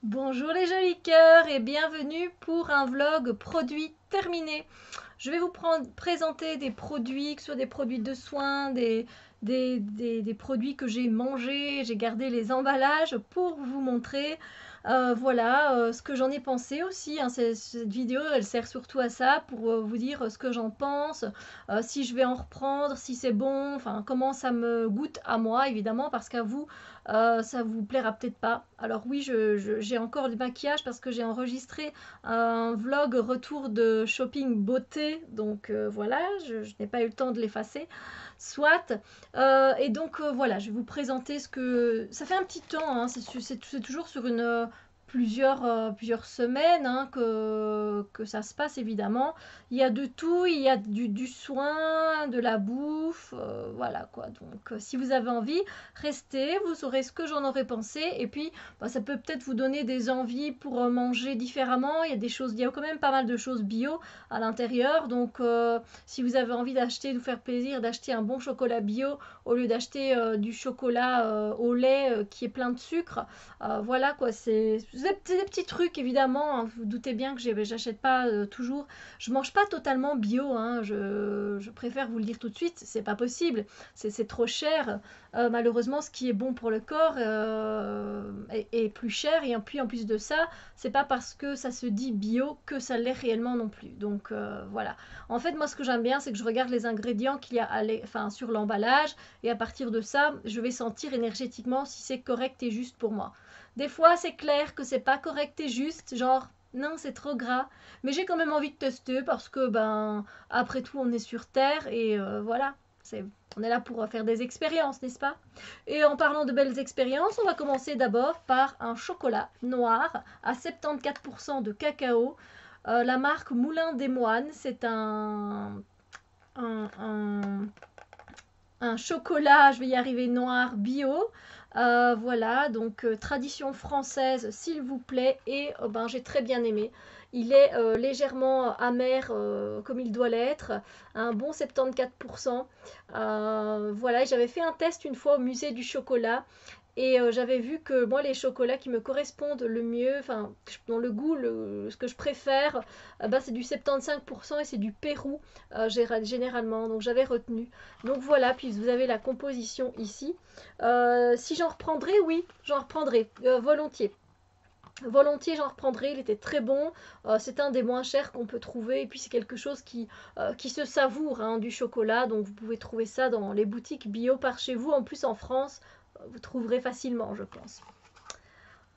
Bonjour les jolis cœurs et bienvenue pour un vlog produit terminé. Je vais vous présenter des produits, que ce soit des produits de soins, des produits que j'ai mangés, j'ai gardé les emballages pour vous montrer voilà ce que j'en ai pensé aussi. Hein. Cette vidéo elle sert surtout à ça, pour vous dire ce que j'en pense, si je vais en reprendre, si c'est bon, enfin comment ça me goûte à moi évidemment, parce qu'à vous ça vous plaira peut-être pas. Alors oui, j'ai encore du maquillage parce que j'ai enregistré un vlog retour de shopping beauté, donc voilà, je n'ai pas eu le temps de l'effacer. Soit, et donc voilà, je vais vous présenter ce que... Ça fait un petit temps, hein, c'est toujours sur plusieurs semaines hein, que ça se passe évidemment. Il y a de tout, il y a du soin, de la bouffe, voilà quoi. Donc si vous avez envie, restez, vous saurez ce que j'en aurais pensé. Et puis bah, ça peut peut-être vous donner des envies pour manger différemment. Il y a quand même pas mal de choses bio à l'intérieur. Donc si vous avez envie d'acheter, de vous faire plaisir, d'acheter un bon chocolat bio au lieu d'acheter du chocolat au lait qui est plein de sucre, voilà quoi, c'est des petits trucs évidemment. Hein, vous, vous doutez bien que j'achète pas toujours. Je mange pas totalement bio, hein, je préfère vous le dire tout de suite, c'est pas possible, c'est trop cher. Malheureusement, ce qui est bon pour le corps est plus cher, et puis en plus de ça, c'est pas parce que ça se dit bio que ça l'est réellement non plus. Donc voilà. En fait, moi, ce que j'aime bien, c'est que je regarde les ingrédients qu'il y a enfin, sur l'emballage, et à partir de ça, je vais sentir énergétiquement si c'est correct et juste pour moi. Des fois, c'est clair que c'est pas correct et juste, genre non, c'est trop gras. Mais j'ai quand même envie de tester parce que, ben, après tout, on est sur Terre et voilà. On est là pour faire des expériences, n'est-ce pas? Et en parlant de belles expériences, on va commencer d'abord par un chocolat noir à 74% de cacao. La marque Moulin des Moines, c'est un, un, un chocolat, je vais y arriver, noir bio. Voilà, donc tradition française, s'il vous plaît, et ben, j'ai très bien aimé. Il est légèrement amer comme il doit l'être, un bon 74%. Voilà, j'avais fait un test une fois au musée du chocolat, et j'avais vu que moi, les chocolats qui me correspondent le mieux, enfin, dans le goût, ce que je préfère, ben, c'est du 75% et c'est du Pérou, généralement. Donc j'avais retenu. Donc voilà, puis vous avez la composition ici. Si j'en reprendrai, oui, j'en reprendrai, volontiers. Volontiers, j'en reprendrai, il était très bon. C'est un des moins chers qu'on peut trouver. Et puis c'est quelque chose qui se savoure, hein, du chocolat. Donc vous pouvez trouver ça dans les boutiques bio par chez vous. En plus en France, vous trouverez facilement, je pense.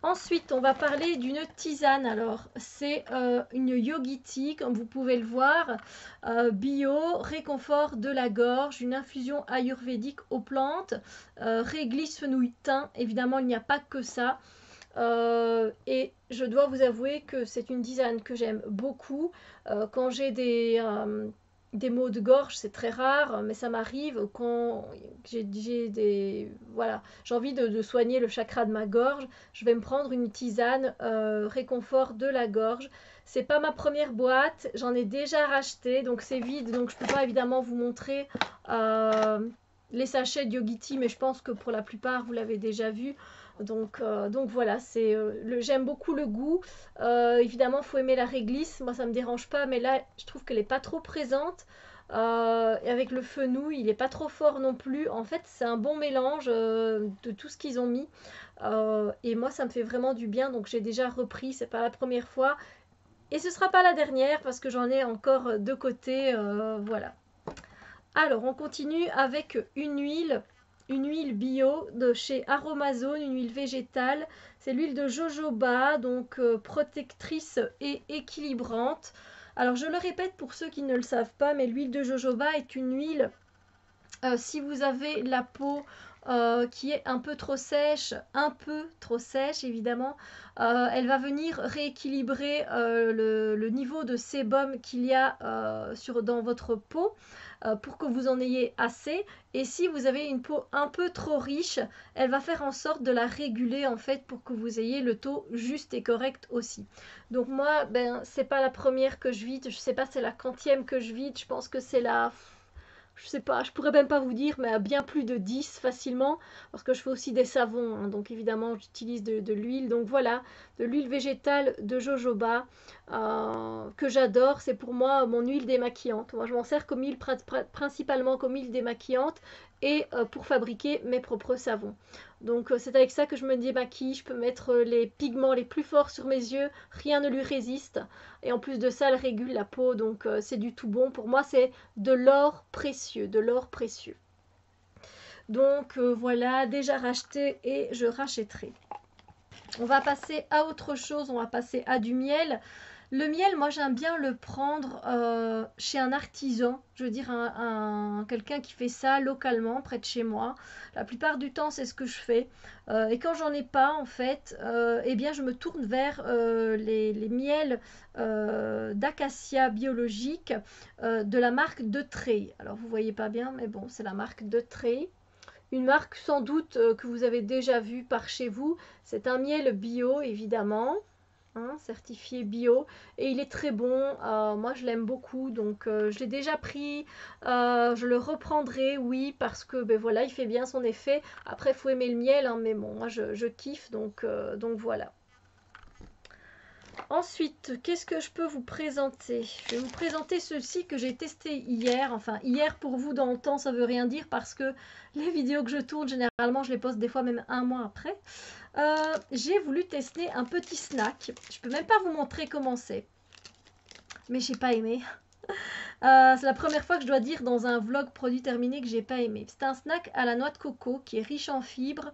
Ensuite, on va parler d'une tisane. Alors, c'est une yogi tea, comme vous pouvez le voir, bio, réconfort de la gorge, une infusion ayurvédique aux plantes, réglisse, fenouil, thym. Évidemment, il n'y a pas que ça. Et je dois vous avouer que c'est une tisane que j'aime beaucoup. Quand j'ai des maux de gorge, c'est très rare, mais ça m'arrive quand j'ai des... Voilà, j'ai envie de soigner le chakra de ma gorge. Je vais me prendre une tisane réconfort de la gorge. C'est pas ma première boîte, j'en ai déjà racheté, donc c'est vide, donc je peux pas évidemment vous montrer les sachets de Yogiti, mais je pense que pour la plupart vous l'avez déjà vu. Donc voilà, j'aime beaucoup le goût. Évidemment, il faut aimer la réglisse. Moi, ça me dérange pas, mais là, je trouve qu'elle est pas trop présente. Et avec le fenouil, il est pas trop fort non plus. En fait, c'est un bon mélange de tout ce qu'ils ont mis. Et moi, ça me fait vraiment du bien. Donc, j'ai déjà repris. C'est pas la première fois. Et ce sera pas la dernière parce que j'en ai encore de côté. Voilà. Alors, on continue avec une huile bio de chez Aromazone, une huile végétale. C'est l'huile de jojoba, donc protectrice et équilibrante. Alors, je le répète pour ceux qui ne le savent pas, mais l'huile de jojoba est une huile, si vous avez la peau qui est un peu trop sèche évidemment, elle va venir rééquilibrer le niveau de sébum qu'il y a dans votre peau, pour que vous en ayez assez. Et si vous avez une peau un peu trop riche, elle va faire en sorte de la réguler en fait pour que vous ayez le taux juste et correct aussi. Donc moi, ben c'est pas la première que je vide, je sais pas c'est la quantième que je vide, je pense que c'est la je sais pas, je pourrais même pas vous dire, mais à bien plus de 10 facilement, parce que je fais aussi des savons, hein, donc évidemment j'utilise de l'huile. Donc voilà, de l'huile végétale de jojoba, que j'adore. C'est pour moi mon huile démaquillante. Moi je m'en sers comme huile, principalement comme huile démaquillante, et pour fabriquer mes propres savons. Donc c'est avec ça que je me démaquille. Je peux mettre les pigments les plus forts sur mes yeux, rien ne lui résiste. Et en plus de ça, elle régule la peau, donc c'est du tout bon. Pour moi, c'est de l'or précieux, de l'or précieux. Donc voilà, déjà racheté et je rachèterai. On va passer à autre chose, on va passer à du miel. Le miel, moi j'aime bien le prendre chez un artisan, je veux dire quelqu'un qui fait ça localement près de chez moi. La plupart du temps c'est ce que je fais. Et quand j'en ai pas en fait, eh bien je me tourne vers les miels d'acacia biologique de la marque De Trey. Alors vous voyez pas bien mais bon c'est la marque De Trey. Une marque sans doute que vous avez déjà vue par chez vous. C'est un miel bio évidemment. Hein, certifié bio, et il est très bon. Moi je l'aime beaucoup, donc je l'ai déjà pris. Je le reprendrai, oui, parce que ben voilà, il fait bien son effet. Après il faut aimer le miel, hein, mais bon, moi je kiffe, donc voilà. Ensuite, qu'est-ce que je peux vous présenter? Je vais vous présenter ceci que j'ai testé hier. Enfin, hier pour vous dans le temps, ça veut rien dire parce que les vidéos que je tourne, généralement, je les poste des fois même un mois après. J'ai voulu tester un petit snack. Je peux même pas vous montrer comment c'est. Mais j'ai pas aimé. C'est la première fois que je dois dire dans un vlog produit terminé que j'ai pas aimé. C'est un snack à la noix de coco qui est riche en fibres.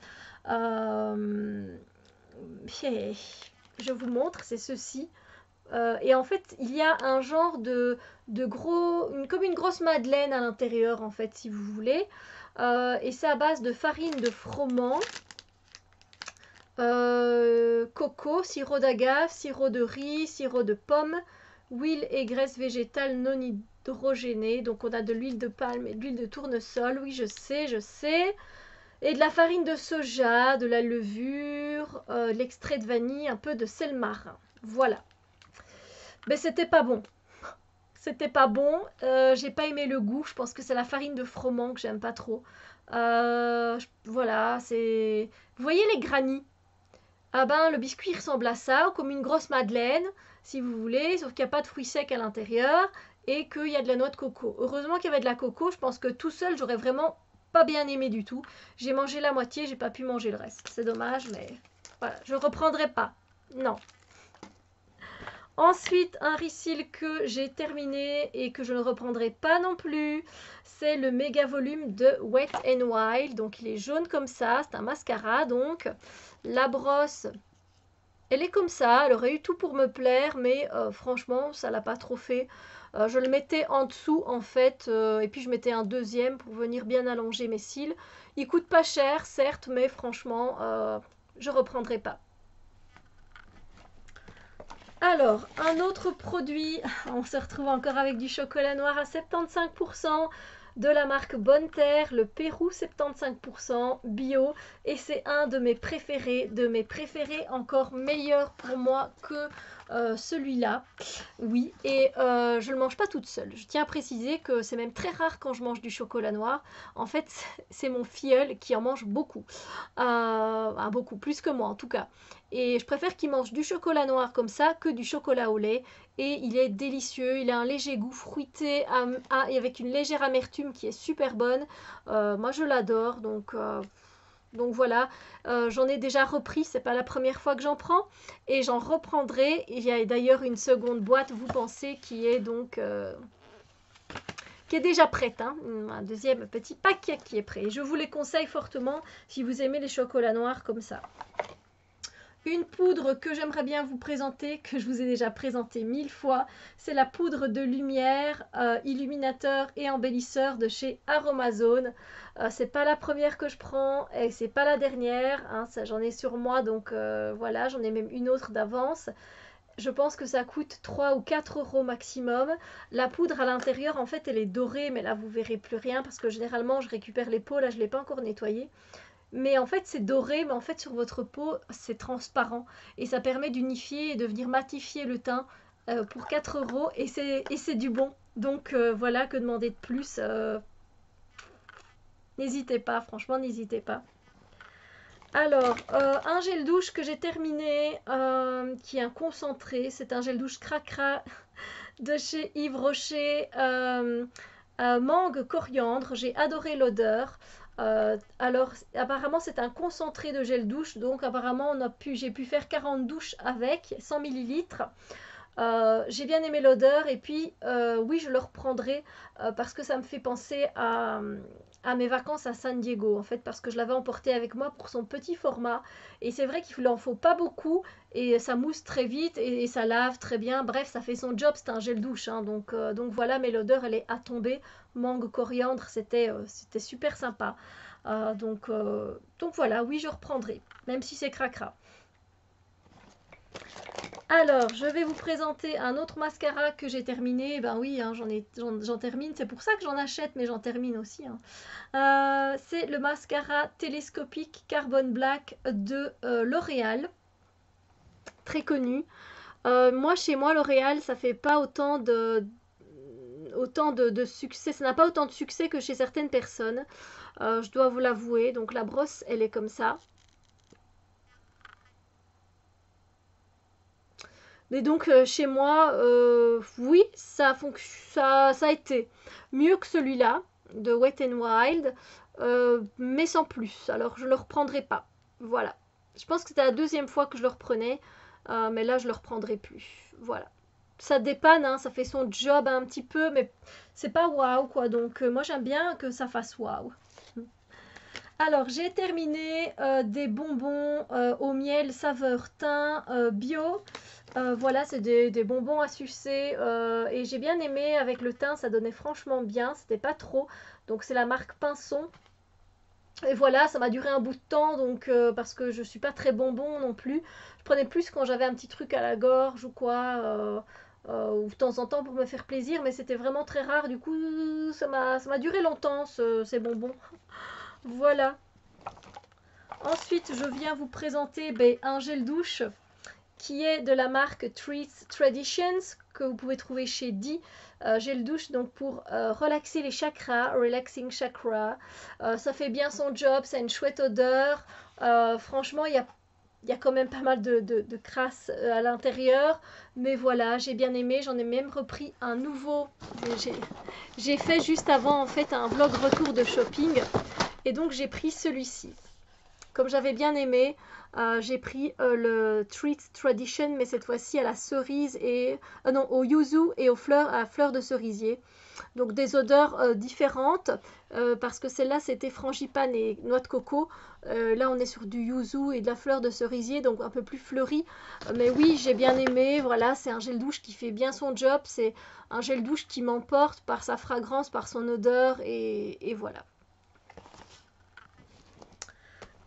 Je vous montre, c'est ceci. Et en fait, il y a un genre de gros, comme une grosse madeleine à l'intérieur, en fait, si vous voulez. Et c'est à base de farine de froment, coco, sirop d'agave, sirop de riz, sirop de pomme, huile et graisse végétale non hydrogénée. Donc on a de l'huile de palme et de l'huile de tournesol. Oui, je sais, je sais. Et de la farine de soja, de la levure, l'extrait de vanille, un peu de sel marin. Voilà. Mais c'était pas bon. C'était pas bon. J'ai pas aimé le goût. Je pense que c'est la farine de froment que j'aime pas trop. Voilà, c'est... Vous voyez les granits? Ah ben, le biscuit ressemble à ça, comme une grosse madeleine, si vous voulez, sauf qu'il n'y a pas de fruits secs à l'intérieur et qu'il y a de la noix de coco. Heureusement qu'il y avait de la coco. Je pense que tout seul, j'aurais vraiment pas bien aimé du tout. J'ai mangé la moitié, j'ai pas pu manger le reste. C'est dommage, mais voilà, je reprendrai pas. Non. Ensuite, un refill que j'ai terminé et que je ne reprendrai pas non plus, c'est le méga volume de Wet n Wild. Donc il est jaune comme ça, c'est un mascara. Donc la brosse, elle est comme ça, elle aurait eu tout pour me plaire, mais franchement, ça l'a pas trop fait. Je le mettais en dessous en fait, et puis je mettais un deuxième pour venir bien allonger mes cils. Il coûte pas cher, certes, mais franchement, je reprendrai pas. Alors, un autre produit, on se retrouve encore avec du chocolat noir à 75%, de la marque Bonne Terre, le Pérou 75% bio, et c'est un de mes préférés, encore meilleur pour moi que celui-là. Oui, et je ne le mange pas toute seule. Je tiens à préciser que c'est même très rare quand je mange du chocolat noir. En fait, c'est mon filleul qui en mange beaucoup. Beaucoup, plus que moi en tout cas. Et je préfère qu'il mange du chocolat noir comme ça que du chocolat au lait. Et il est délicieux, il a un léger goût fruité et avec une légère amertume qui est super bonne. Moi je l'adore, donc voilà. J'en ai déjà repris, c'est pas la première fois que j'en prends. Et j'en reprendrai. Il y a d'ailleurs une seconde boîte, vous pensez, qui est donc... qui est déjà prête, hein. Un deuxième petit paquet qui est prêt. Je vous les conseille fortement si vous aimez les chocolats noirs comme ça. Une poudre que j'aimerais bien vous présenter, que je vous ai déjà présenté 1000 fois, c'est la poudre de lumière, illuminateur et embellisseur de chez Aromazone. C'est pas la première que je prends et c'est pas la dernière, hein, ça j'en ai sur moi, donc voilà, j'en ai même une autre d'avance. Je pense que ça coûte 3 ou 4 euros maximum. La poudre à l'intérieur, en fait, elle est dorée, mais là, vous verrez plus rien parce que généralement, je récupère les peaux. Là, je ne l'ai pas encore nettoyée. Mais en fait, c'est doré, mais en fait, sur votre peau, c'est transparent. Et ça permet d'unifier et de venir matifier le teint pour 4 euros. Et c'est du bon. Donc voilà, que demander de plus N'hésitez pas, franchement, n'hésitez pas. Alors, un gel douche que j'ai terminé, qui est un concentré. C'est un gel douche Cracra de chez Yves Rocher, mangue coriandre. J'ai adoré l'odeur. Alors, apparemment, c'est un concentré de gel douche. Donc, apparemment, j'ai pu faire 40 douches avec 100 millilitres. J'ai bien aimé l'odeur et puis oui, je le reprendrai parce que ça me fait penser à mes vacances à San Diego en fait, parce que je l'avais emporté avec moi pour son petit format et c'est vrai qu'il n'en faut pas beaucoup et ça mousse très vite et ça lave très bien. Bref, ça fait son job, c'est un gel douche hein, donc voilà, mais l'odeur elle est à tomber. Mangue coriandre, c'était super sympa. Donc voilà, oui, je reprendrai, même si c'est cracra. Alors, je vais vous présenter un autre mascara que j'ai terminé. Ben oui, hein, j'en termine. C'est pour ça que j'en achète, mais j'en termine aussi, hein. C'est le mascara télescopique Carbon Black de L'Oréal, très connu. Moi, chez moi, L'Oréal, ça fait pas autant de succès. Ça n'a pas autant de succès que chez certaines personnes. Je dois vous l'avouer. Donc la brosse, elle est comme ça. Et donc chez moi, oui, ça a été mieux que celui-là de Wet n Wild, mais sans plus. Alors je le reprendrai pas. Voilà. Je pense que c'était la deuxième fois que je le reprenais, mais là je le reprendrai plus. Voilà. Ça dépanne, hein, ça fait son job un petit peu, mais c'est pas waouh quoi. Donc moi j'aime bien que ça fasse waouh. Alors, j'ai terminé des bonbons au miel saveur thym bio. Voilà, c'est des bonbons à sucer et j'ai bien aimé avec le thym, ça donnait franchement bien, c'était pas trop. Donc c'est la marque Pinson. Et voilà, ça m'a duré un bout de temps donc parce que je suis pas très bonbon non plus. Je prenais plus quand j'avais un petit truc à la gorge ou quoi. Ou de temps en temps pour me faire plaisir, mais c'était vraiment très rare. Du coup, ça m'a duré longtemps ces bonbons. Voilà. Ensuite, je viens vous présenter un gel douche qui est de la marque Treats Traditions que vous pouvez trouver chez Di. Gel douche donc pour relaxer les chakras, relaxing chakra. Ça fait bien son job, ça a une chouette odeur. Franchement, il y a quand même pas mal de crasse à l'intérieur. Mais voilà, j'ai bien aimé. J'en ai même repris un nouveau. J'ai fait juste avant en fait un vlog retour de shopping. Et donc j'ai pris celui-ci. Comme j'avais bien aimé, j'ai pris le Treat Tradition, mais cette fois-ci à la cerise et non, au yuzu et à fleurs de cerisier. Donc des odeurs différentes, parce que celle-là c'était frangipane et noix de coco. Là on est sur du yuzu et de la fleur de cerisier, donc un peu plus fleuri. Mais oui, j'ai bien aimé. Voilà, c'est un gel douche qui fait bien son job. C'est un gel douche qui m'emporte par sa fragrance, par son odeur et voilà.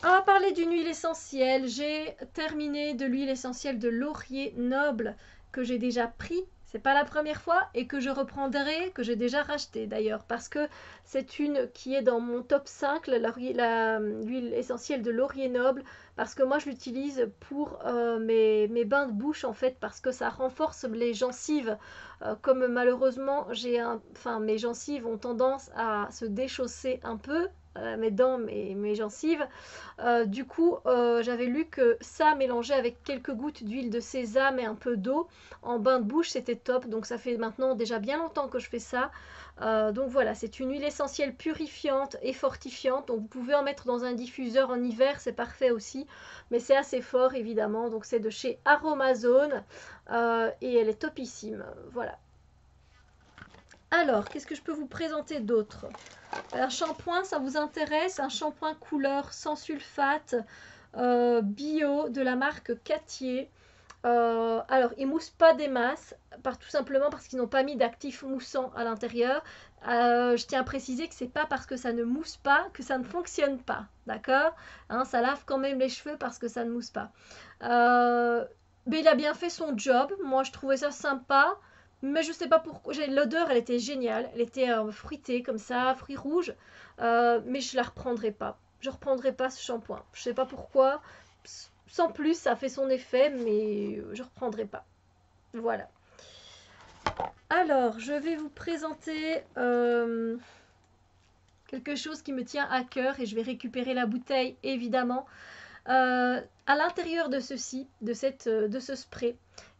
On va parler d'une huile essentielle. J'ai terminé de l'huile essentielle de laurier noble que j'ai déjà pris. C'est pas la première fois et que je reprendrai, que j'ai déjà racheté d'ailleurs, parce que c'est une qui est dans mon top 5, l'huile essentielle de laurier noble, parce que moi je l'utilise pour mes bains de bouche en fait, parce que ça renforce les gencives. Comme malheureusement mes gencives ont tendance à se déchausser un peu, mes dents, mes gencives. Du coup, j'avais lu que ça mélangé avec quelques gouttes d'huile de sésame et un peu d'eau en bain de bouche, c'était top. Donc ça fait maintenant déjà bien longtemps que je fais ça. Donc voilà, c'est une huile essentielle purifiante et fortifiante. Donc vous pouvez en mettre dans un diffuseur en hiver, c'est parfait aussi. Mais c'est assez fort évidemment. Donc c'est de chez Aromazone et elle est topissime. Voilà. Alors, qu'est-ce que je peux vous présenter d'autre? Un shampoing, ça vous intéresse? Un shampoing couleur sans sulfate bio de la marque Cattier. Alors, ils moussent pas des masses, tout simplement parce qu'ils n'ont pas mis d'actif moussant à l'intérieur. Je tiens à préciser que c'est pas parce que ça ne mousse pas que ça ne fonctionne pas, d'accord, hein, ça lave quand même les cheveux parce que ça ne mousse pas. Mais il a bien fait son job. Moi, je trouvais ça sympa. Mais je sais pas pourquoi. L'odeur, elle était géniale. Elle était fruitée comme ça, fruits rouges. Mais je la reprendrai pas. Je reprendrai pas ce shampoing. Je sais pas pourquoi. Sans plus, ça fait son effet, mais je reprendrai pas. Voilà. Alors, je vais vous présenter quelque chose qui me tient à cœur et je vais récupérer la bouteille évidemment. À l'intérieur de ceci, de ce spray,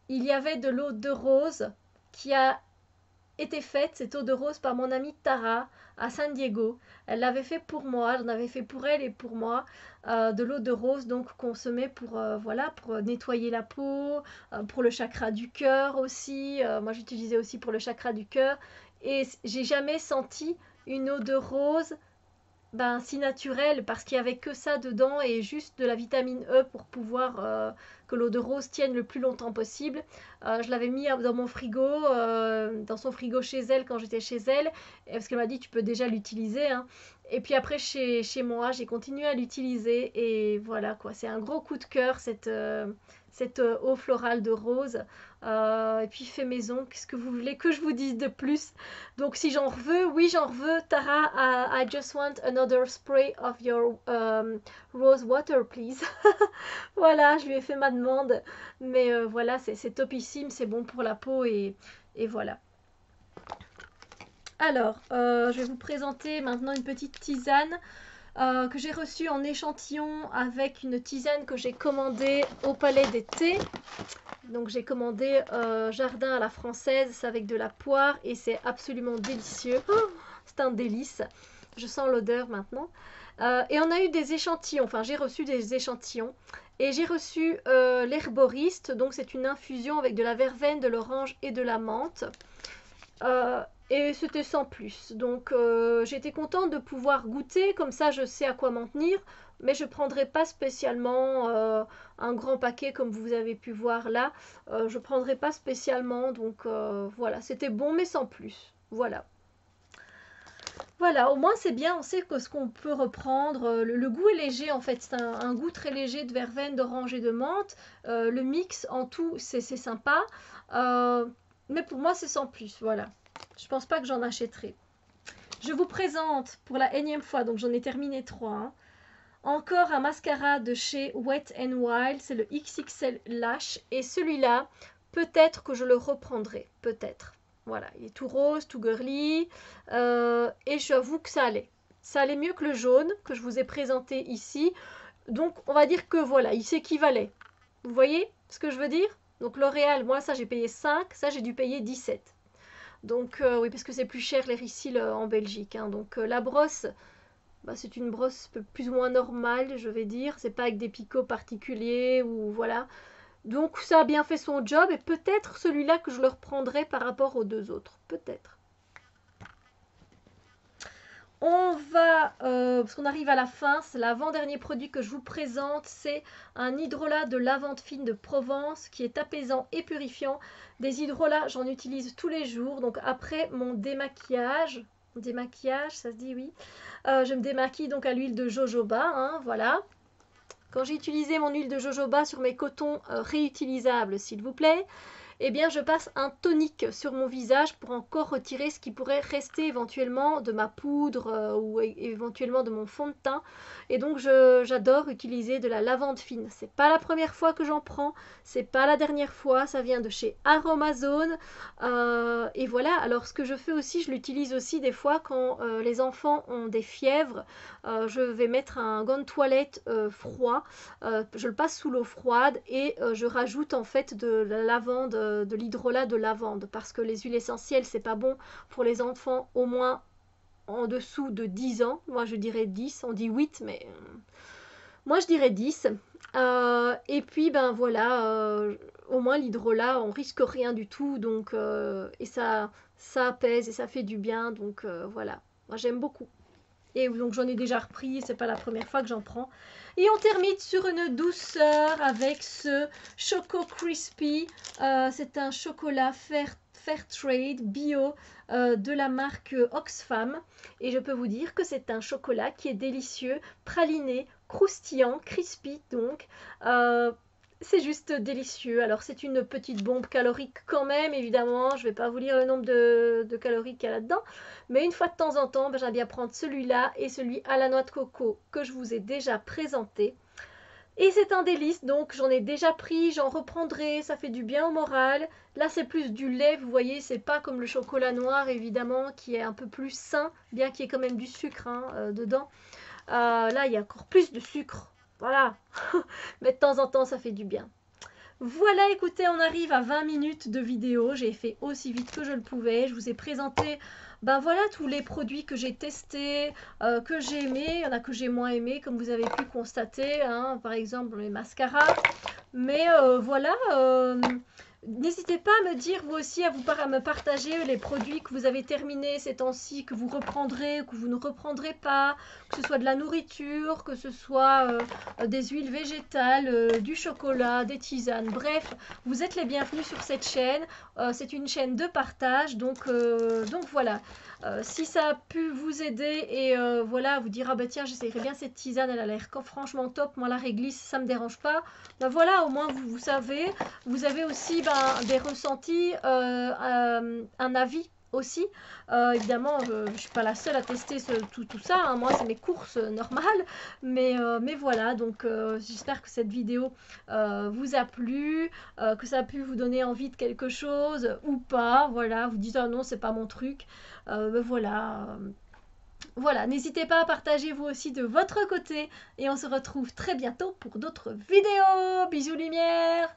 il y avait de l'eau de rose qui a été faite, cette eau de rose, par mon amie Tara à San Diego. Elle l'avait fait pour moi, j'en avais fait pour elle et pour moi, de l'eau de rose donc qu'on se met pour, voilà, pour nettoyer la peau, pour le chakra du cœur aussi. Moi j'utilisais aussi pour le chakra du cœur et j'ai jamais senti une eau de rose si naturel parce qu'il y avait que ça dedans et juste de la vitamine E pour pouvoir que l'eau de rose tienne le plus longtemps possible. Je l'avais mis dans mon frigo, dans son frigo chez elle quand j'étais chez elle, parce qu'elle m'a dit tu peux déjà l'utiliser. Hein. Et puis après chez moi, j'ai continué à l'utiliser et voilà quoi, c'est un gros coup de cœur cette eau florale de rose. Et puis fait maison, qu'est-ce que vous voulez que je vous dise de plus? Donc si j'en veux, oui j'en veux. Tara, I just want another spray of your rose water please. Voilà, je lui ai fait ma demande. Mais voilà, c'est topissime, c'est bon pour la peau et voilà. Alors, je vais vous présenter maintenant une petite tisane que j'ai reçue en échantillon avec une tisane que j'ai commandée au Palais des Thés. Donc j'ai commandé jardin à la française, c'est avec de la poire et c'est absolument délicieux. Oh, c'est un délice. Je sens l'odeur maintenant. Et on a eu des échantillons, enfin j'ai reçu des échantillons. Et j'ai reçu l'herboriste, donc c'est une infusion avec de la verveine, de l'orange et de la menthe. Et c'était sans plus. Donc j'étais contente de pouvoir goûter, comme ça je sais à quoi m'en tenir. Mais je ne prendrai pas spécialement un grand paquet comme vous avez pu voir là. Je ne prendrai pas spécialement. Donc voilà, c'était bon mais sans plus. Voilà. Voilà, au moins c'est bien, on sait que ce qu'on peut reprendre. Le goût est léger en fait, c'est un goût très léger de verveine, d'orange et de menthe. Le mix en tout, c'est sympa. Mais pour moi c'est sans plus, voilà. Je pense pas que j'en achèterai. Je vous présente pour la énième fois, donc j'en ai terminé 3. Hein. Encore un mascara de chez Wet n Wild, c'est le XXL Lash. Et celui-là, peut-être que je le reprendrai, peut-être. Voilà, il est tout rose, tout girly. Et j'avoue que ça allait. Ça allait mieux que le jaune que je vous ai présenté ici. Donc on va dire que voilà, il s'équivalait. Vous voyez ce que je veux dire? Donc L'Oréal, moi ça j'ai payé 5, ça j'ai dû payer 17. Donc oui, parce que c'est plus cher les Ricyl en Belgique. Hein. Donc la brosse, c'est une brosse plus ou moins normale, je vais dire. C'est pas avec des picots particuliers ou voilà. Donc ça a bien fait son job et peut-être celui-là que je le reprendrai par rapport aux deux autres. Peut-être. On va, parce qu'on arrive à la fin, c'est l'avant-dernier produit que je vous présente, c'est un hydrolat de lavande fine de Provence qui est apaisant et purifiant. Des hydrolats, j'en utilise tous les jours, donc après mon démaquillage, ça se dit oui, je me démaquille donc à l'huile de jojoba, hein, voilà. Quand j'ai utilisé mon huile de jojoba sur mes cotons réutilisables, s'il vous plaît, eh bien je passe un tonique sur mon visage pour encore retirer ce qui pourrait rester éventuellement de ma poudre ou éventuellement de mon fond de teint. Et donc j'adore utiliser de la lavande fine. C'est pas la première fois que j'en prends, c'est pas la dernière fois, ça vient de chez Aromazone. Et voilà, alors ce que je fais aussi, je l'utilise aussi des fois quand les enfants ont des fièvres. Je vais mettre un gant de toilette froid, je le passe sous l'eau froide et je rajoute en fait de la lavande, de l'hydrolat de lavande parce que les huiles essentielles c'est pas bon pour les enfants au moins en dessous de 10 ans. Moi je dirais 10, on dit 8 mais moi je dirais 10. Et puis ben voilà, au moins l'hydrolat on risque rien du tout donc et ça apaise et ça fait du bien donc voilà, moi j'aime beaucoup. Et donc j'en ai déjà repris, c'est pas la première fois que j'en prends. Et on termine sur une douceur avec ce Choco Crispy. C'est un chocolat Fairtrade bio de la marque Oxfam. Et je peux vous dire que c'est un chocolat qui est délicieux, praliné, croustillant, crispy donc. C'est juste délicieux. Alors c'est une petite bombe calorique quand même, évidemment. Je ne vais pas vous lire le nombre de calories qu'il y a là-dedans. Mais une fois de temps en temps, j'aime bien prendre celui-là et celui à la noix de coco que je vous ai déjà présenté. Et c'est un délice, donc j'en ai déjà pris, j'en reprendrai, ça fait du bien au moral. Là, c'est plus du lait, vous voyez, c'est pas comme le chocolat noir, évidemment, qui est un peu plus sain, bien qu'il y ait quand même du sucre hein, dedans. Là, il y a encore plus de sucre, voilà. Mais de temps en temps, ça fait du bien. Voilà, écoutez, on arrive à 20 minutes de vidéo. J'ai fait aussi vite que je le pouvais. Je vous ai présenté, ben voilà, tous les produits que j'ai testés, que j'ai aimés. Il y en a que j'ai moins aimés, comme vous avez pu constater, hein, par exemple les mascaras. Mais voilà, n'hésitez pas à me dire, vous aussi, à me partager les produits que vous avez terminés ces temps-ci, que vous reprendrez ou que vous ne reprendrez pas, que ce soit de la nourriture, que ce soit des huiles végétales, du chocolat, des tisanes. Bref, vous êtes les bienvenus sur cette chaîne. C'est une chaîne de partage, donc voilà. Si ça a pu vous aider et voilà, vous dire ah bah tiens j'essayerai bien cette tisane, elle a l'air franchement top, moi la réglisse ça me dérange pas, ben voilà au moins vous savez, vous avez aussi des ressentis, un avis aussi. Évidemment je ne suis pas la seule à tester tout ça, hein. Moi c'est mes courses normales, mais voilà, donc j'espère que cette vidéo vous a plu, que ça a pu vous donner envie de quelque chose ou pas, voilà, vous dites ah non c'est pas mon truc. Voilà, voilà, n'hésitez pas à partager vous aussi de votre côté et on se retrouve très bientôt pour d'autres vidéos. Bisous lumière.